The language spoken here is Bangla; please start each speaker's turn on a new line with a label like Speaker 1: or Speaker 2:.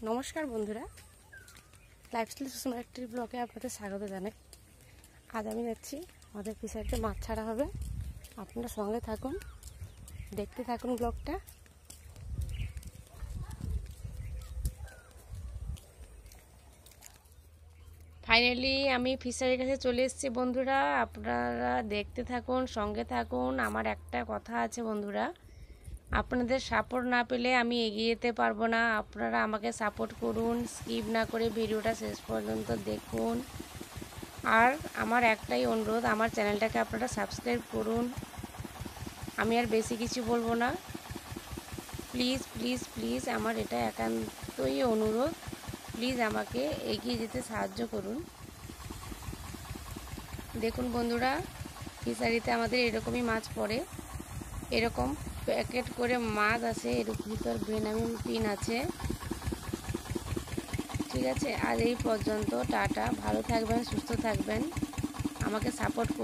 Speaker 1: নমস্কার বন্ধুরা, লাইফস্টাইল সুষমা একটি ব্লগে আপনাদের স্বাগত জানাই। আজ আমি যাচ্ছি আমাদের ফিশারিতে মাছ ছাড়া হবে। আপনারা সঙ্গে থাকুন, দেখতে থাকুন ব্লগটা। ফাইনালি আমি ফিশারির কাছে চলে এসেছি বন্ধুরা। আপনারা দেখতে থাকুন, সঙ্গে থাকুন। আমার একটা কথা আছে বন্ধুরা, আপনাদের সাপোর্ট না পেলে আমি এগিয়ে যেতে পারবো না। আপনারা আমাকে সাপোর্ট করুন, স্কিপ না করে ভিডিওটা শেষ পর্যন্ত দেখুন। আর আমার একটাই অনুরোধ, আমার চ্যানেলটাকে আপনারা সাবস্ক্রাইব করুন। আমি আর বেশি কিছু বলবো না। প্লিজ প্লিজ প্লিজ, আমার এটা একান্তই অনুরোধ। প্লিজ আমাকে এগিয়ে যেতে সাহায্য করুন। দেখুন বন্ধুরা, ফিশারিতে আমাদের এরকমই মাছ পড়ে, এরকম প্যাকেট করে মাছ আছে, এর ভিতর ভেনামিন পিন আছে। ঠিক আছে, আজ এই পর্যন্ত। টাটা, ভালো থাকবেন, সুস্থ থাকবেন, আমাকে সাপোর্ট করুন।